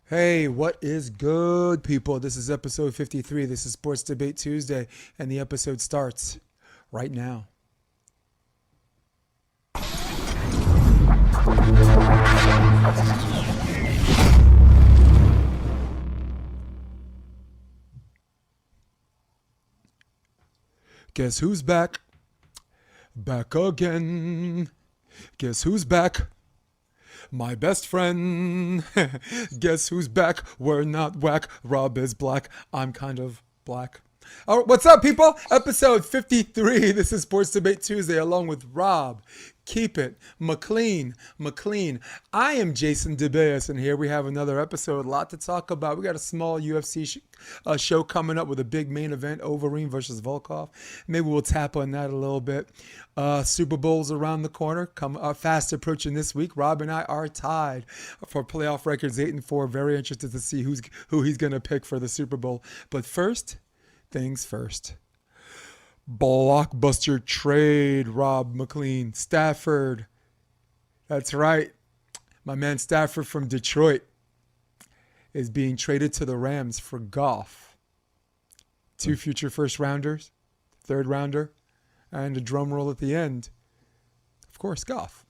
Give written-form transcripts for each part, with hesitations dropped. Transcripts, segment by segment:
Hey, what is good, people? This is episode 53. This is Sports Debate Tuesday, and the episode starts right now. Guess who's back? Back again. Guess who's back? My best friend. Guess who's back? We're not whack. Rob is black. I'm kind of black. All right, what's up, people? Episode 53. This is Sports Debate Tuesday along with Rob. Keep it. McLean. I am Jason DeBeas, and here we have another episode. A lot to talk about. We got a small UFC show coming up with a big main event, Overeem versus Volkov. Maybe we'll tap on that a little bit. Super Bowl's around the corner, fast approaching this week. Rob and I are tied for playoff records, 8-4. Very interested to see who he's going to pick for the Super Bowl. But first things first. Blockbuster trade, Rob McLean. Stafford. That's right. My man Stafford from Detroit is being traded to the Rams for Goff. Two future first rounders, third rounder, and a drum roll at the end. Of course, Goff.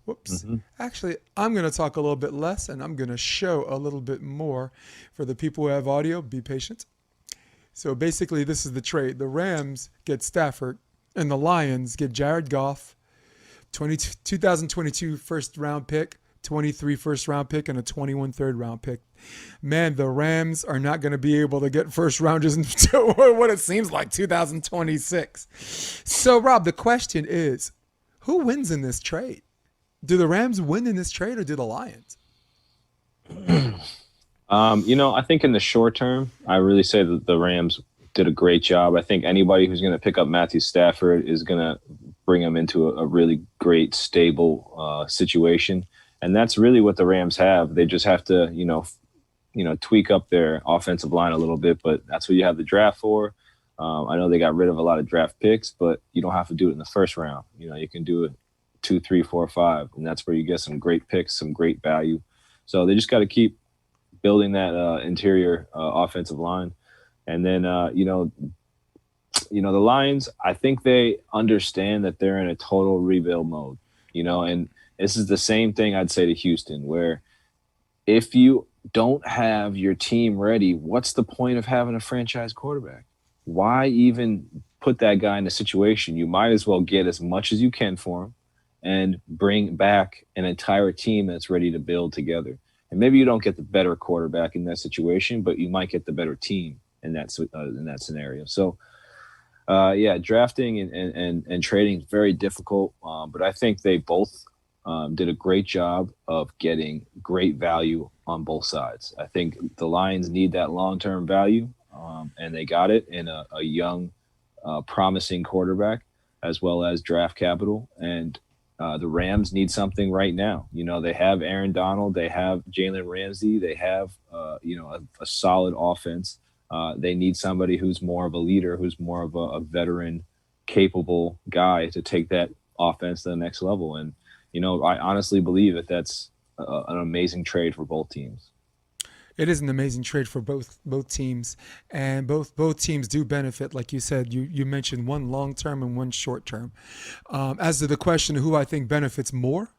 Whoops. Actually, I'm going to talk a little bit less and I'm going to show a little bit more. For the people who have audio, be patient. So basically, this is the trade. The Rams get Stafford, and the Lions get Jared Goff, 2022 first-round pick, 23 first-round pick, and a 21 third-round pick. Man, the Rams are not going to be able to get first-rounders until what it seems like 2026. So, Rob, the question is, who wins in this trade? Do the Rams win in this trade, or do the Lions? I think in the short term, I really say that the Rams did a great job. I think anybody who's going to pick up Matthew Stafford is going to bring him into a really great, stable situation. And that's really what the Rams have. They just have to, tweak up their offensive line a little bit, but that's what you have the draft for. I know they got rid of a lot of draft picks, but you don't have to do it in the first round. You can do it 2, 3, 4, 5, and that's where you get some great picks, some great value. So they just got to keep building that interior offensive line. And then, the Lions, I think they understand that they're in a total rebuild mode, and this is the same thing I'd say to Houston, where if you don't have your team ready, what's the point of having a franchise quarterback? Why even put that guy in a situation? You might as well get as much as you can for him and bring back an entire team that's ready to build together. And maybe you don't get the better quarterback in that situation, but you might get the better team in that scenario. So, drafting and trading is very difficult, but I think they both did a great job of getting great value on both sides. I think the Lions need that long-term value, and they got it in a young, promising quarterback, as well as draft capital. And the Rams need something right now. They have Aaron Donald, they have Jalen Ramsey, they have a solid offense. They need somebody who's more of a leader, who's more of a veteran, capable guy to take that offense to the next level. And I honestly believe that's an amazing trade for both teams. It is an amazing trade for both teams, and both teams do benefit. Like you said, you mentioned one long term and one short term. As to the question of who I think benefits more,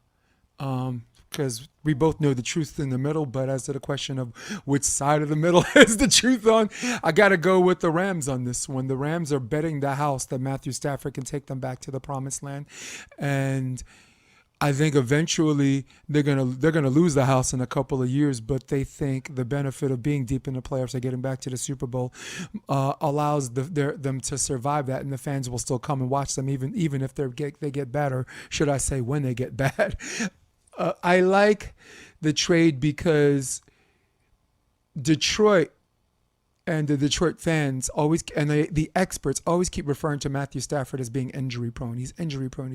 because we both know the truth in the middle, but as to the question of which side of the middle is the truth on, I got to go with the Rams on this one. The Rams are betting the house that Matthew Stafford can take them back to the promised land, and I think eventually they're gonna lose the house in a couple of years, but they think the benefit of being deep in the playoffs and getting back to the Super Bowl allows them to survive that, and the fans will still come and watch them even if they get bad, or should I say when they get bad. I like the trade because Detroit and the Detroit fans always, and the experts always keep referring to Matthew Stafford as being injury prone. He's injury prone.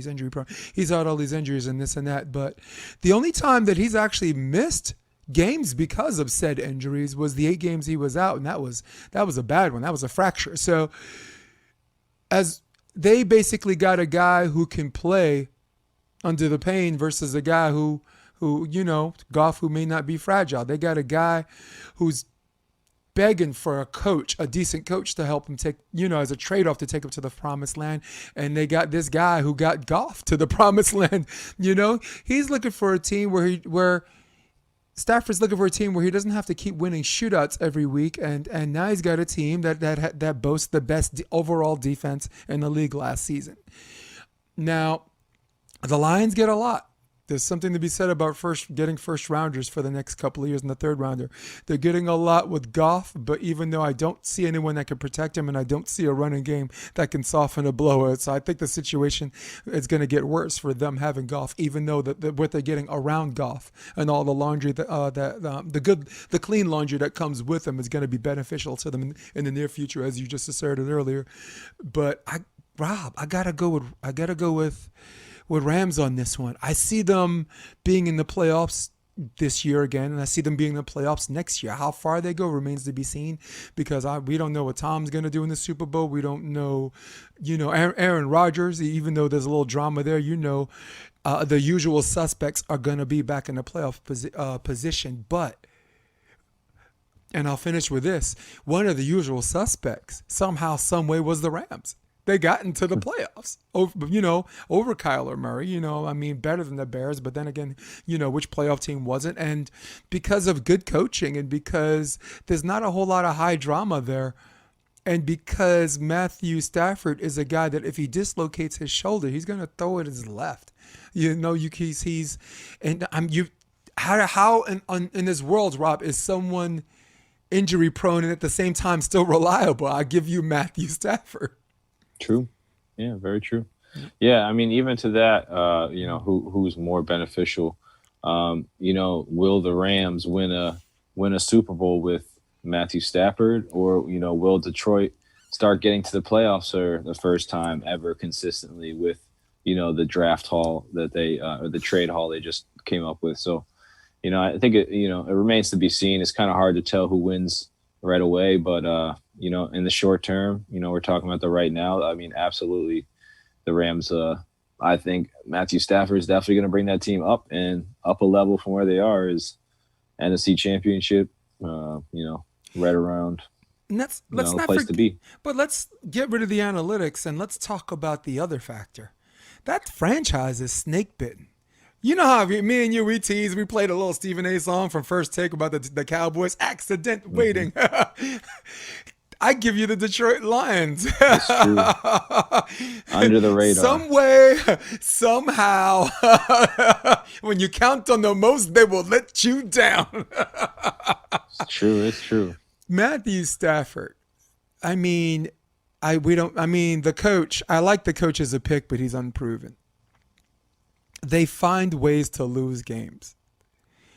He's had all these injuries and this and that. But the only time that he's actually missed games because of said injuries was the 8 games he was out, and that was a bad one. That was a fracture. So as they basically got a guy who can play under the pain versus a guy who who, Goff, who may not be fragile. They got a guy who's begging for a coach, a decent coach to help him take, as a trade-off to take him to the promised land. And they got this guy who got Goff to the promised land. He's looking for a team where Stafford's looking for a team where he doesn't have to keep winning shootouts every week. And now he's got a team that boasts the best overall defense in the league last season. Now, the Lions get a lot. There's something to be said about getting first rounders for the next couple of years in the third rounder. They're getting a lot with Goff, but even though I don't see anyone that can protect him and I don't see a running game that can soften a blowout, so I think the situation is going to get worse for them having Goff, even though what they're getting around Goff and all the laundry the clean laundry that comes with them is going to be beneficial to them in the near future, as you just asserted earlier. But Rob, I gotta go with Rams on this one. I see them being in the playoffs this year again, and I see them being in the playoffs next year. How far they go remains to be seen, because we don't know what Tom's going to do in the Super Bowl. We don't know, Aaron Rodgers, even though there's a little drama there, the usual suspects are going to be back in the playoff position. But, and I'll finish with this, one of the usual suspects somehow, some way was the Rams. They got into the playoffs over Kyler Murray, better than the Bears. But then again, which playoff team wasn't? And because of good coaching and because there's not a whole lot of high drama there, and because Matthew Stafford is a guy that if he dislocates his shoulder, he's going to throw it his left. How in this world, Rob, is someone injury prone and at the same time still reliable? I give you Matthew Stafford. True. Yeah, very true. Yeah, even to that, who's more beneficial? Will the Rams win a Super Bowl with Matthew Stafford, or will Detroit start getting to the playoffs for the first time ever consistently with the draft haul that they or the trade haul they just came up with? So, I think it remains to be seen. It's kind of hard to tell who wins right away, but in the short term, we're talking about the right now. Absolutely, the Rams. I think Matthew Stafford is definitely going to bring that team up a level from where they are is NFC Championship. Right around. And let's not place to be. But let's get rid of the analytics and let's talk about the other factor. That franchise is snake bitten. You know how me and you, we played a little Stephen A. song from First Take about the Cowboys. Accident waiting. I give you the Detroit Lions. That's true. Under the radar. Some way, somehow, when you count on the most, they will let you down. It's true. Matthew Stafford. The coach, I like the coach as a pick, but he's unproven. They find ways to lose games.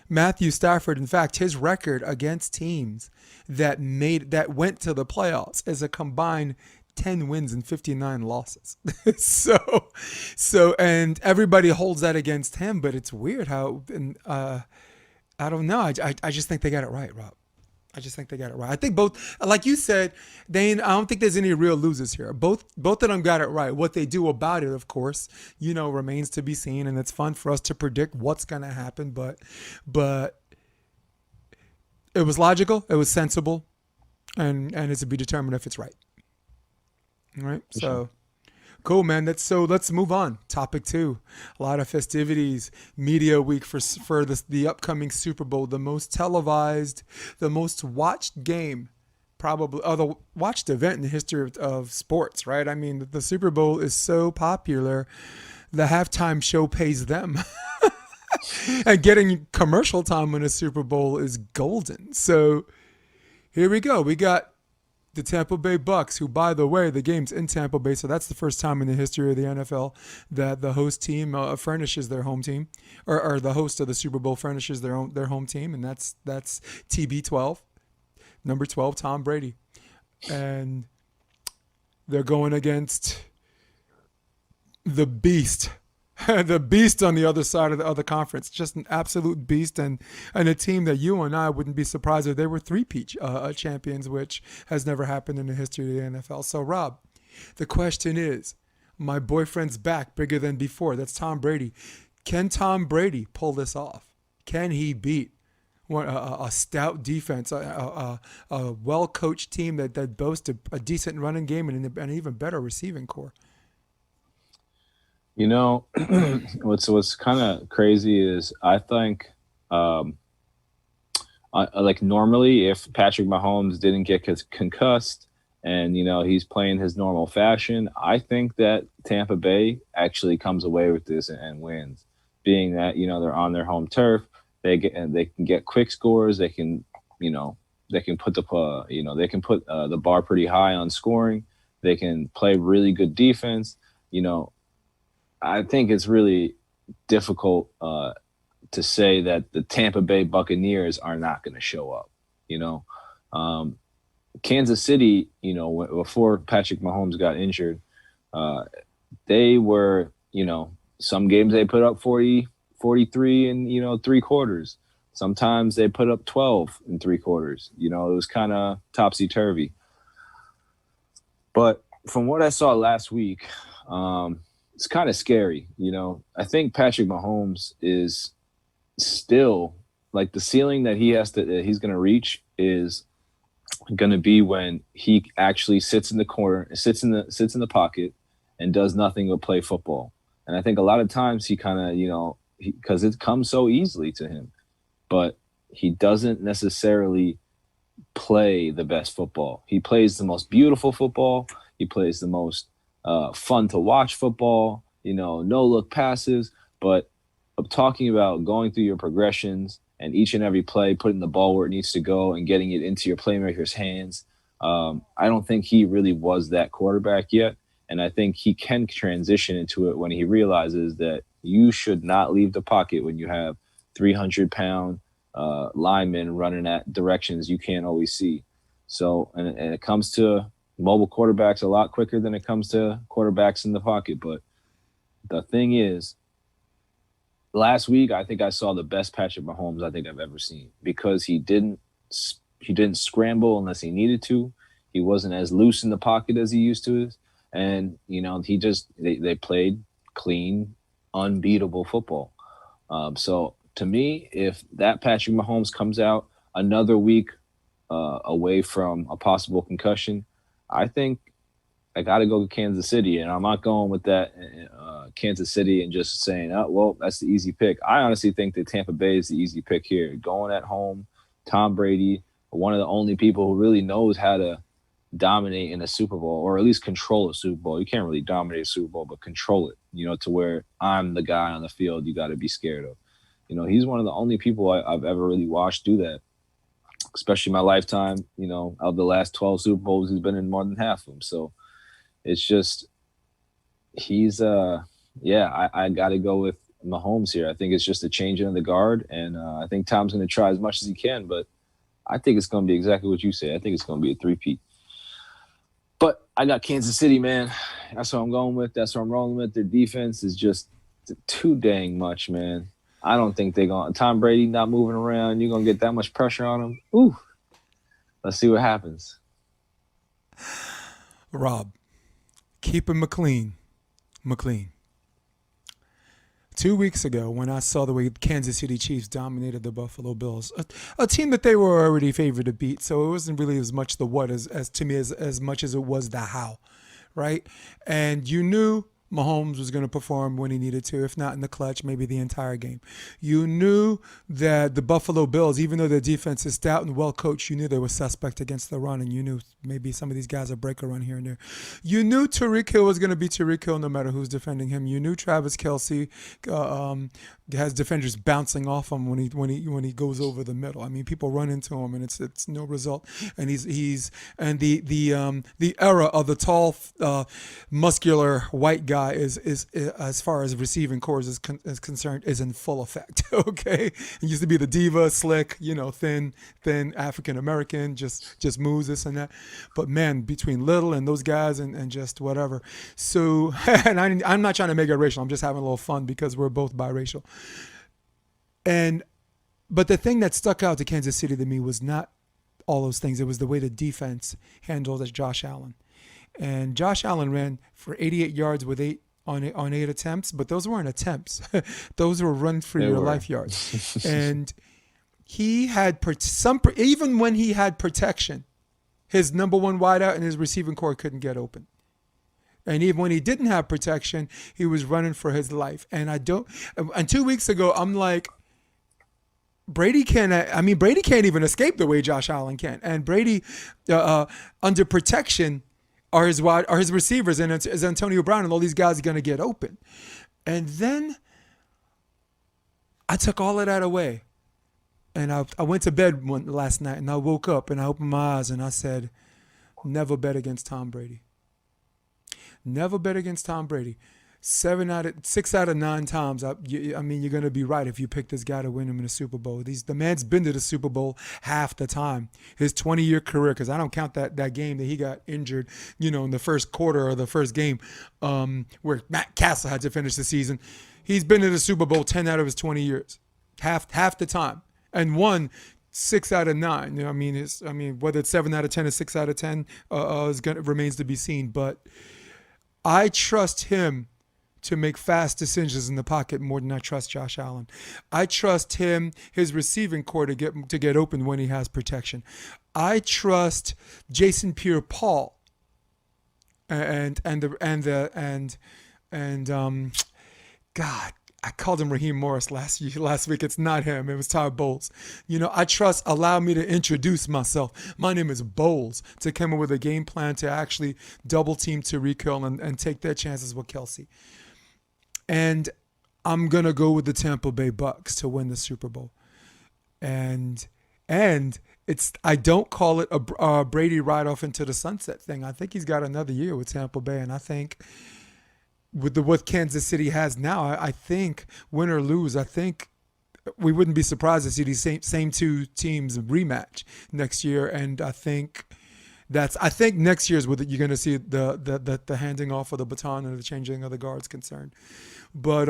Matthew Stafford, in fact, his record against teams that went to the playoffs is a combined 10 wins and 59 losses. And everybody holds that against him, but it's weird how, I don't know. I just think they got it right, Rob. I just think they got it right. I think both, like you said, Dane, I don't think there's any real losers here. Both of them got it right. What they do about it, of course, remains to be seen, and it's fun for us to predict what's going to happen. But it was logical, it was sensible, and it's to be determined if it's right. All right, so. Sure. Cool, man. Let's move on. Topic 2. A lot of festivities. Media week for the upcoming Super Bowl. The most televised, the most watched game, probably, or the watched event in the history of sports, right? The Super Bowl is so popular, the halftime show pays them. And getting commercial time in a Super Bowl is golden. So here we go. We got the Tampa Bay Bucks, who, by the way, the game's in Tampa Bay, so that's the first time in the history of the NFL that the host team furnishes their home team, or the host of the Super Bowl furnishes their home team, and that's TB12, number 12, Tom Brady, and they're going against the Beast. The beast on the other side of the other conference, just an absolute beast, and a team that you and I wouldn't be surprised if they were three-peat champions, which has never happened in the history of the NFL. So, Rob, the question is, my boyfriend's back bigger than before. That's Tom Brady. Can Tom Brady pull this off? Can he beat a stout defense, a well-coached team that boasts a decent running game and an even better receiving core? You know, what's kind of crazy is I think, um, like normally, if Patrick Mahomes didn't get concussed and he's playing his normal fashion, I think that Tampa Bay actually comes away with this and wins, being that they're on their home turf. They can get quick scores. You know they can put the bar pretty high on scoring. They can play really good defense. You know, I think it's really difficult to say that the Tampa Bay Buccaneers are not going to show up. You know, um, Kansas City, before Patrick Mahomes got injured, uh, they were, some games they put up 40, 43 in, three quarters. Sometimes they put up 12 in three quarters. It was kind of topsy turvy. But from what I saw last week, it's kind of scary. I think Patrick Mahomes is still like the ceiling that he's going to reach is going to be when he actually sits in the corner, sits in the pocket, and does nothing but play football. And I think a lot of times he kind of because it comes so easily to him, but he doesn't necessarily play the best football. He plays the most beautiful football. He plays the most fun to watch football. No look passes, but I'm talking about going through your progressions and each and every play, putting the ball where it needs to go and getting it into your playmaker's hands. I don't think he really was that quarterback yet. And I think he can transition into it when he realizes that you should not leave the pocket when you have 300-pound linemen running at directions you can't always see. So, and it comes to mobile quarterbacks a lot quicker than it comes to quarterbacks in the pocket. But the thing is, last week, I think I saw the best Patrick Mahomes I think I've ever seen because he didn't scramble unless he needed to. He wasn't as loose in the pocket as he used to. And, they played clean, unbeatable football. So to me, if that Patrick Mahomes comes out another week away from a possible concussion, I think I got to go to Kansas City, and I'm not going with that Kansas City and just saying, oh, well, that's the easy pick. I honestly think that Tampa Bay is the easy pick here. Going at home, Tom Brady, one of the only people who really knows how to dominate in a Super Bowl, or at least control a Super Bowl. You can't really dominate a Super Bowl, but control it, to where I'm the guy on the field you got to be scared of. He's one of the only people I've ever really watched do that, especially my lifetime. Of the last 12 Super Bowls, he's been in more than half of them. So it's just, he's I got to go with Mahomes here. I think it's just a changing of the guard, and I think Tom's going to try as much as he can, but I think it's going to be exactly what you say. I think it's going to be a three-peat. But I got Kansas City, man. That's what I'm going with. That's what I'm rolling with. Their defense is just too dang much, man. I don't think they're going – Tom Brady not moving around. You're going to get that much pressure on him. Ooh. Let's see what happens. Rob, keep him McLean. 2 weeks ago, when I saw the way Kansas City Chiefs dominated the Buffalo Bills, a team that they were already favored to beat, so it wasn't really as much the what as to me as much as it was the how, right? And you knew Mahomes was going to perform when he needed to, if not in the clutch, maybe the entire game. You knew that the Buffalo Bills, even though their defense is stout and well coached, you knew they were suspect against the run, and you knew maybe some of these guys will break a run here and there. You knew Tyreek Hill was going to be Tyreek Hill no matter who's defending him. You knew Travis Kelce has defenders bouncing off him when he goes over the middle. I mean, people run into him and it's no result. And the era of the tall, muscular white guy is as far as receiving cores is concerned is in full effect. Okay, it used to be the diva, slick, thin African American, just moves this and that. But man, between Little and those guys and just whatever. So, and I'm not trying to make it racial. I'm just having a little fun because we're both biracial. But the thing that stuck out to Kansas City to me was not all those things. It was the way the defense handled Josh Allen. And Josh Allen ran for 88 yards with 8 on 8 attempts, but those weren't attempts. Those were run for They your were. life yards. And he had even when he had protection, his number one wideout and his receiving core couldn't get open. And even when he didn't have protection, he was running for his life. And 2 weeks ago, I'm like, Brady can't even escape the way Josh Allen can. And Brady, under protection, are his receivers, and it's Antonio Brown, and all these guys are going to get open. And then I took all of that away. And I went to bed last night, and I woke up, and I opened my eyes, and I said, never bet against Tom Brady. Never bet against Tom Brady. 6 out of 9 times, you're going to be right if you pick this guy to win him in the Super Bowl. The man's been to the Super Bowl half the time. His 20-year career, because I don't count that game that he got injured, in the first quarter or the first game, where Matt Castle had to finish the season. He's been to the Super Bowl 10 out of his 20 years, half the time, and won 6 out of 9. Whether it's 7 out of 10 or 6 out of 10 remains to be seen. But I trust him to make fast decisions in the pocket more than I trust Josh Allen. I trust his receiving core to get open when he has protection. I trust Jason Pierre-Paul God, I called him Raheem Morris last week. It's not him. It was Todd Bowles. Allow me to introduce myself. My name is Bowles, to come up with a game plan to actually double team Tyreek Hill and take their chances with Kelsey. And I'm going to go with the Tampa Bay Bucks to win the Super Bowl. And I don't call it a Brady ride off into the sunset thing. I think he's got another year with Tampa Bay, and I think with what Kansas City has now, I think win or lose, I think we wouldn't be surprised to see these same two teams rematch next year. And I think next year is what you're going to see the handing off of the baton and the changing of the guards concerned. But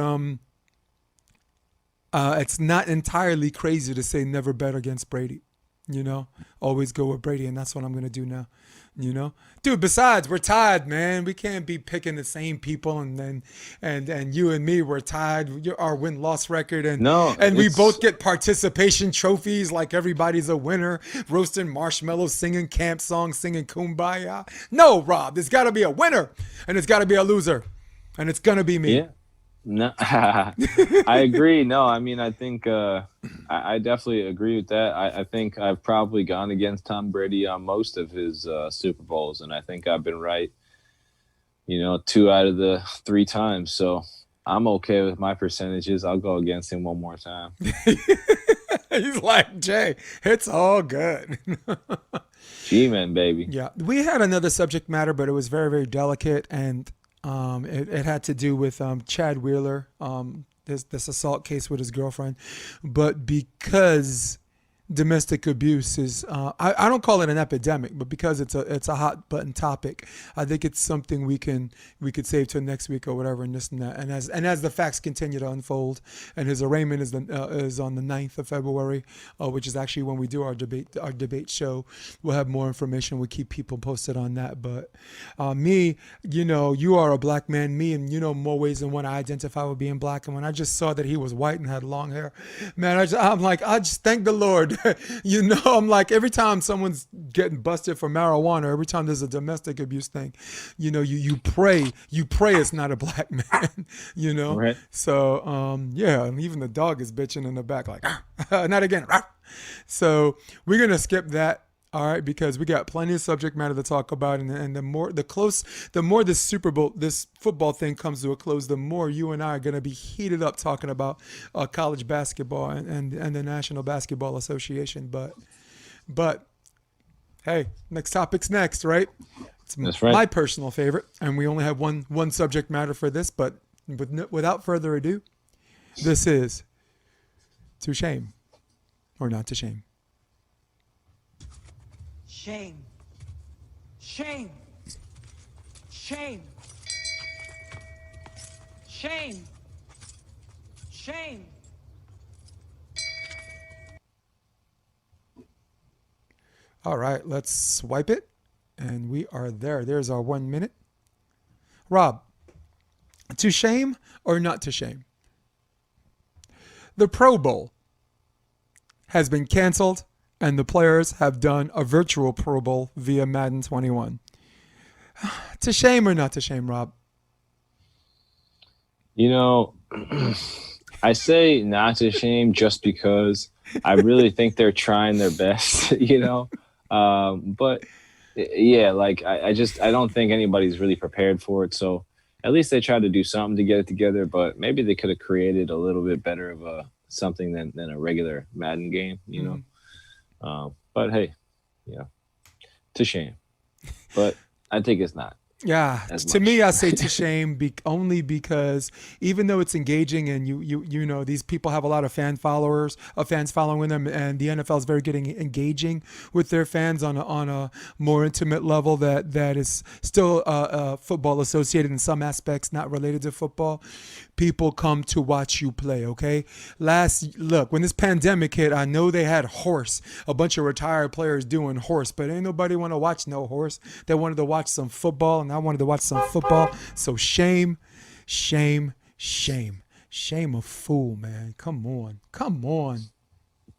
it's not entirely crazy to say never bet against Brady. Always go with Brady, and that's what I'm going to do now. Dude, besides, we're tied, man. We can't be picking the same people, and you and me, we're tied. Our win-loss record, and we both get participation trophies like everybody's a winner, roasting marshmallows, singing camp songs, singing Kumbaya. No, Rob, there's got to be a winner, and there's got to be a loser, and it's going to be me. Yeah. No, I agree. No, I think I definitely agree with that. I think I've probably gone against Tom Brady on most of his Super Bowls, and I think I've been right, 2 out of the 3 times. So I'm okay with my percentages. I'll go against him one more time. He's like, Jay, it's all good. G-Man, baby. Yeah, we had another subject matter, but it was very, very delicate, and it had to do with Chad Wheeler, this assault case with his girlfriend. But because domestic abuse is, I don't call it an epidemic, but because it's a hot button topic, I think it's something we could save till next week or whatever, and this and that. And as the facts continue to unfold, and his arraignment is on the 9th of February, which is actually when we do our debate show. We'll have more information. We'll keep people posted on that. But me, you are a black man. Me, and more ways than one, I identify with being black. And when I just saw that he was white and had long hair, man, I'm like, I just thank the Lord. I'm like, every time someone's getting busted for marijuana, every time there's a domestic abuse thing, you pray it's not a black man, Right. So and even the dog is bitching in the back like, not again. So we're gonna skip that. All right, because we got plenty of subject matter to talk about, and the more this Super Bowl, this football thing comes to a close, the more you and I are going to be heated up talking about college basketball and the National Basketball Association. But hey, next topic's next, right? That's right. My personal favorite, and we only have one subject matter for this. But without further ado, this is to shame or not to shame. Shame. Shame. Shame. Shame. Shame. All right, let's swipe it. And we are there. There's our 1 minute. Rob, To shame or not to shame? The Pro Bowl has been canceled, and the players have done a virtual Pro Bowl via Madden 21. To shame or not to shame, Rob? You know, I say not to shame just because I really think they're trying their best, but yeah, like I don't think anybody's really prepared for it. So at least they tried to do something to get it together, but maybe they could have created a little bit better of a something than a regular Madden game. But hey, to shame, but I think it's not. Yeah, As to much. me, I say to shame only because even though it's engaging and you know these people have a lot of fans following them, and the NFL is very good at engaging with their fans on a more intimate level that is still football associated in some aspects, not related to football. People come to watch you play. Okay, look, when this pandemic hit, I know they had a bunch of retired players doing horse, but ain't nobody want to watch no horse. They wanted to watch some football, and I wanted to watch some football. So shame, shame, shame, shame a fool, man. Come on,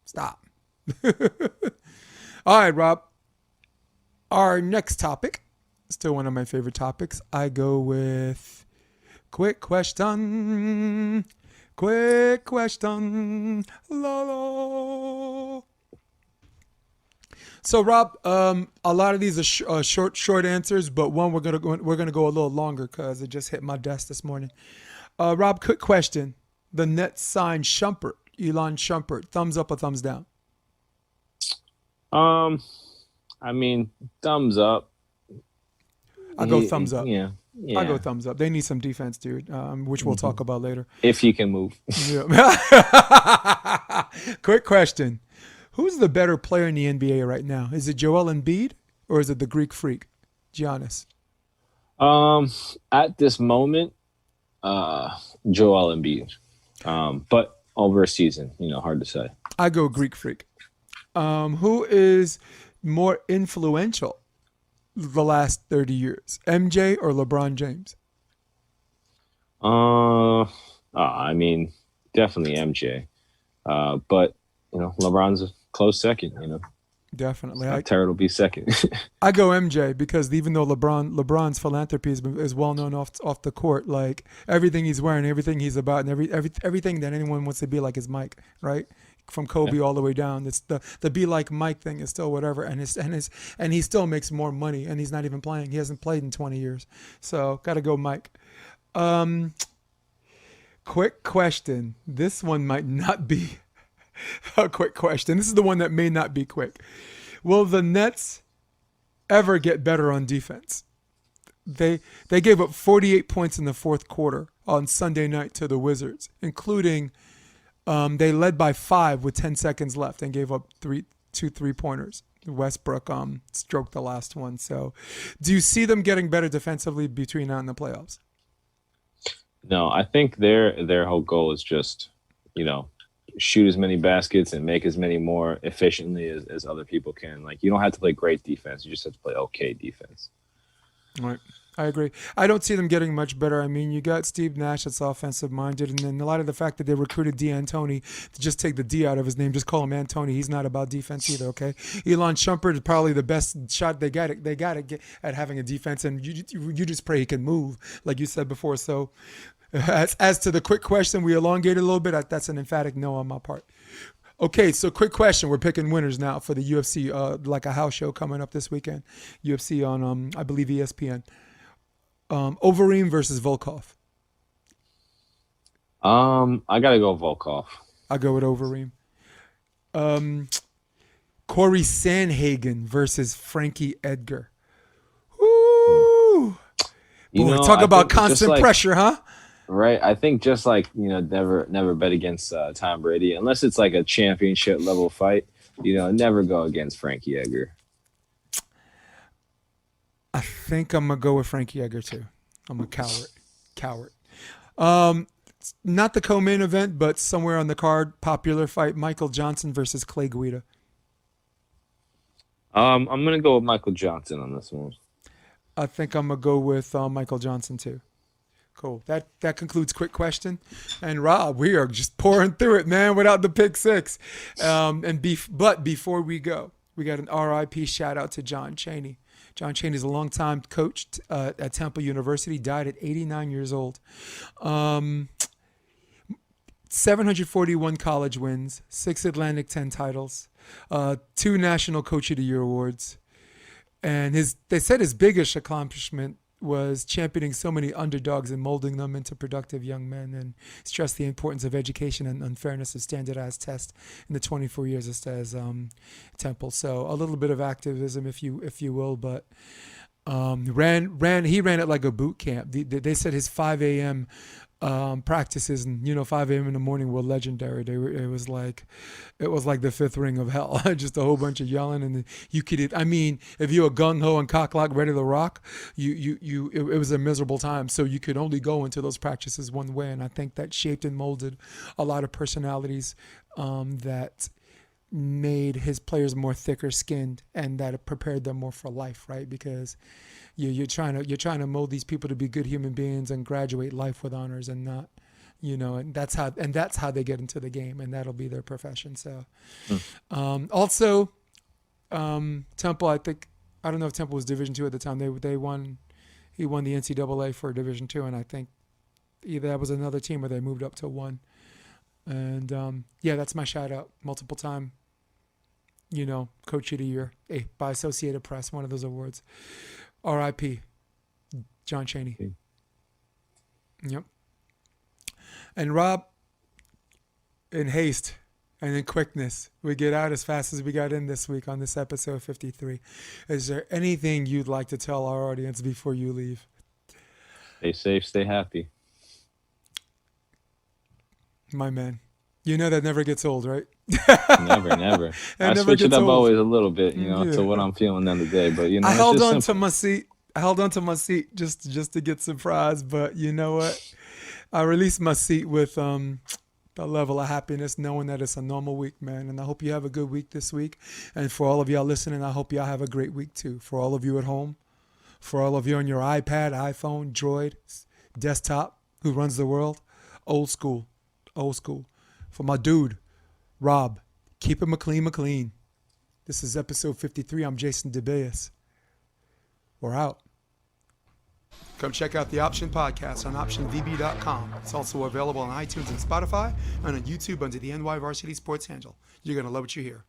stop. All right, Rob. Our next topic, still one of my favorite topics. I go with quick question. Quick question. La la. So Rob, a lot of these are short answers, but one we're gonna go a little longer because it just hit my desk this morning. Rob, quick question: the Nets signed Shumpert, Elon Shumpert. Thumbs up or thumbs down? I mean, thumbs up. I go thumbs up. Yeah. I go thumbs up. They need some defense, dude, which we'll talk about later. If he can move. Yeah. Quick question: who's the better player in the NBA right now? Is it Joel Embiid or is it the Greek Freak, Giannis? At this moment, Joel Embiid. But over a season, hard to say. I go Greek Freak. Who is more influential the last 30 years, MJ or LeBron James? I mean, definitely MJ. But LeBron's a close second. Definitely. Terrell will be second. I go MJ because even though LeBron's philanthropy is well known off the court, like everything he's wearing, everything he's about, and everything that anyone wants to be like is Mike, right? From Kobe all the way down, it's the be like Mike thing is still whatever, and he still makes more money, and he's not even playing. He hasn't played in 20 years, so gotta go Mike. Quick question. This one might not be a quick question. This is the one that may not be quick. Will the Nets ever get better on defense? They gave up 48 points in the fourth quarter on Sunday night to the Wizards, including they led by 5 with 10 seconds left and gave up two 3-pointers. Westbrook stroked the last one. So do you see them getting better defensively between now and the playoffs? No, I think their whole goal is just, shoot as many baskets and make as many more efficiently as other people can. Like, you don't have to play great defense. You just have to play okay defense. Right. I agree. I don't see them getting much better. I mean, you got Steve Nash that's offensive minded, and then a lot of the fact that they recruited D'Antoni to just take the D out of his name, just call him Antony. He's not about defense either. Okay, Elon Shumpert is probably the best shot they got to get at having a defense, and you just pray he can move, like you said before. So, as to the quick question, we elongated a little bit. That's an emphatic no on my part. Okay, so quick question. We're picking winners now for the UFC, like a house show coming up this weekend. UFC on, I believe, ESPN. Overeem versus Volkov. I gotta go Volkov. I go with Overeem. Corey Sandhagen versus Frankie Edgar. Woo! Boy, talk about constant pressure, huh? Right. I think just like, never bet against Tom Brady unless it's like a championship level fight. Never go against Frankie Edgar. I think I'm going to go with Frankie Edgar, too. I'm a coward. Not the co-main event, but somewhere on the card, popular fight, Michael Johnson versus Clay Guida. I'm going to go with Michael Johnson on this one. I think I'm going to go with Michael Johnson, too. Cool. That concludes Quick Question. And Rob, we are just pouring through it, man, without the pick six. But before we go, we got an RIP shout out to John Chaney. John Chaney is a longtime coach at Temple University, died at 89 years old. 741 college wins, 6 Atlantic 10 titles, 2 National Coach of the Year awards. And they said his biggest accomplishment was championing so many underdogs and molding them into productive young men, and stressed the importance of education and unfairness of standardized tests in the 24 years as Temple. So a little bit of activism, if you will, but he ran it like a boot camp. They said his 5 a.m. Practices, and 5 a.m. in the morning were legendary. It was like the fifth ring of hell. Just a whole bunch of yelling, and you could. If you were gung ho and cock lock ready to rock, it was a miserable time. So you could only go into those practices one way, and I think that shaped and molded a lot of personalities that made his players more thicker skinned, and that it prepared them more for life, right? Because you're trying to mold these people to be good human beings and graduate life with honors, and not, and that's how they get into the game, and that'll be their profession. So, also, Temple, I don't know if Temple was Division II at the time. He won the NCAA for Division II, and I think either that was another team or they moved up to 1. And that's my shout out. Multiple time, Coach of the Year by Associated Press, one of those awards. R.I.P. John Chaney. Yep. And Rob, in haste and in quickness, we get out as fast as we got in this week on this episode 53. Is there anything you'd like to tell our audience before you leave? Stay safe, stay happy. My man. That never gets old, right? Never. I switch it up always a little bit, to what I'm feeling on the day. But I held on to my seat. Just to get surprised. But you know what? I released my seat with a level of happiness, knowing that it's a normal week, man. And I hope you have a good week this week. And for all of y'all listening, I hope y'all have a great week too. For all of you at home, for all of you on your iPad, iPhone, Droid, desktop, who runs the world, old school. For my dude, Rob, keep it McLean. This is episode 53. I'm Jason DeBeas. We're out. Come check out the Option Podcast on OptionVB.com. It's also available on iTunes and Spotify, and on YouTube under the NY Varsity Sports handle. You're going to love what you hear.